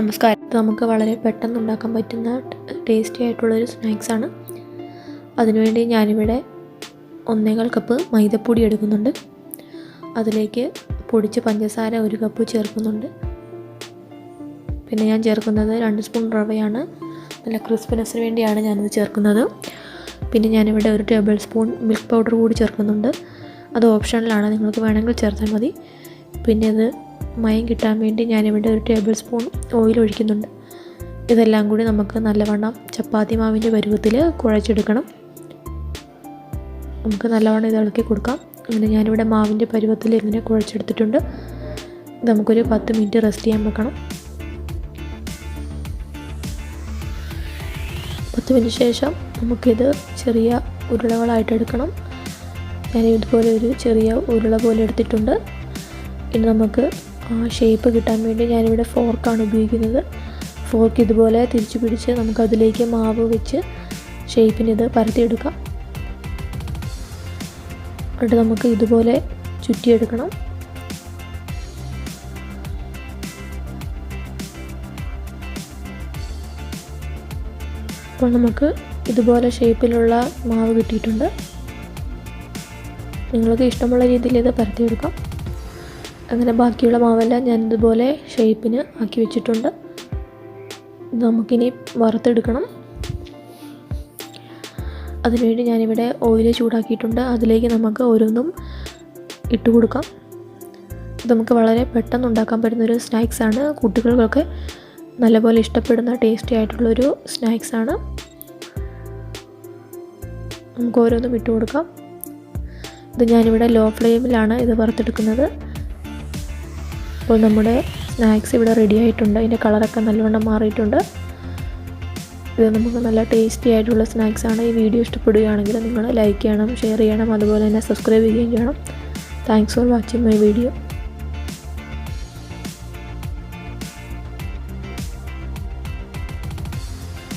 നമസ്കാരം. നമുക്ക് വളരെ പെട്ടെന്ന് ഉണ്ടാക്കാൻ പറ്റുന്ന ടേസ്റ്റി ആയിട്ടുള്ളൊരു സ്നാക്സാണ്. അതിനുവേണ്ടി ഞാനിവിടെ 1.25 കപ്പ് മൈദപ്പൊടി എടുക്കുന്നുണ്ട്. അതിലേക്ക് പൊടിച്ച പഞ്ചസാര 1 കപ്പ് ചേർക്കുന്നുണ്ട്. പിന്നെ ഞാൻ ചേർക്കുന്നത് 2 സ്പൂൺ റവയാണ്. നല്ല ക്രിസ്പിനെസ്സിന് വേണ്ടിയാണ് ഞാനിത് ചേർക്കുന്നത്. പിന്നെ ഞാനിവിടെ 1 ടേബിൾ സ്പൂൺ മിൽക്ക് പൗഡർ കൂടി ചേർക്കുന്നുണ്ട്. അത് ഓപ്ഷണലാണ്, നിങ്ങൾക്ക് വേണമെങ്കിൽ ചേർത്താൽ മതി. പിന്നെ ഇത് മയം കിട്ടാൻ വേണ്ടി ഞാനിവിടെ 1 ടേബിൾ സ്പൂൺ ഓയിൽ ഒഴിക്കുന്നുണ്ട്. ഇതെല്ലാം കൂടി നമുക്ക് നല്ലവണ്ണം ചപ്പാത്തി മാവിൻ്റെ പരുവത്തിൽ കുഴച്ചെടുക്കണം. നമുക്ക് നല്ലവണ്ണം ഇത് ഇളക്കി കൊടുക്കാം. അങ്ങനെ ഞാനിവിടെ മാവിൻ്റെ പരുവത്തിൽ ഇങ്ങനെ കുഴച്ചെടുത്തിട്ടുണ്ട്. നമുക്കൊരു 10 മിനിറ്റ് റെസ്റ്റ് ചെയ്യാൻ വെക്കണം. 10 മിനിറ്റ് ശേഷം നമുക്കിത് ചെറിയ ഉരുളകളായിട്ട് എടുക്കണം. ഞാൻ ഇതുപോലെ ഒരു ചെറിയ ഉരുള പോലെ എടുത്തിട്ടുണ്ട്. ഇനി നമുക്ക് ഷേപ്പ് കിട്ടാൻ വേണ്ടി ഞാനിവിടെ ഫോർക്കാണ് ഉപയോഗിക്കുന്നത്. ഫോർക്ക് ഇതുപോലെ തിരിച്ചു പിടിച്ച് നമുക്കതിലേക്ക് മാവ് വെച്ച് ഷേപ്പിനിത് പരത്തിയെടുക്കാം. എന്നിട്ട് നമുക്ക് ഇതുപോലെ ചുറ്റിയെടുക്കണം. അപ്പോൾ നമുക്ക് ഇതുപോലെ ഷേപ്പിലുള്ള മാവ് കിട്ടിയിട്ടുണ്ട്. നിങ്ങൾക്ക് ഇഷ്ടമുള്ള രീതിയിൽ ഇത് പരത്തിയെടുക്കാം. അങ്ങനെ ബാക്കിയുള്ള മാവെല്ലാം ഞാൻ ഇതുപോലെ ഷേപ്പിന് ആക്കി വെച്ചിട്ടുണ്ട്. നമുക്കിനി വറുത്തെടുക്കണം. അതിനുവേണ്ടി ഞാനിവിടെ ഓയിൽ ചൂടാക്കിയിട്ടുണ്ട്. അതിലേക്ക് നമുക്ക് ഓരോന്നും ഇട്ട് കൊടുക്കാം. ഇത് നമുക്ക് വളരെ പെട്ടെന്ന് ഉണ്ടാക്കാൻ പറ്റുന്നൊരു സ്നാക്സാണ്. കുട്ടികൾക്കൊക്കെ നല്ലപോലെ ഇഷ്ടപ്പെടുന്ന ടേസ്റ്റി ആയിട്ടുള്ളൊരു സ്നാക്സാണ്. നമുക്ക് ഓരോന്നും ഇട്ട് കൊടുക്കാം. ഇത് ഞാനിവിടെ ലോ ഫ്ലെയിമിലാണ് ഇത് വറുത്തെടുക്കുന്നത്. അപ്പോൾ നമ്മുടെ സ്നാക്സ് ഇവിടെ റെഡി ആയിട്ടുണ്ട്. അതിൻ്റെ കളറൊക്കെ നല്ലവണ്ണം മാറിയിട്ടുണ്ട്. ഇത് നമുക്ക് നല്ല ടേസ്റ്റി ആയിട്ടുള്ള സ്നാക്സാണ്. ഈ വീഡിയോ ഇഷ്ടപ്പെടുകയാണെങ്കിൽ നിങ്ങൾ ലൈക്ക് ചെയ്യണം, ഷെയർ ചെയ്യണം, അതുപോലെ തന്നെ സബ്സ്ക്രൈബ് ചെയ്യുകയും ചെയ്യണം. Thanks for watching my video.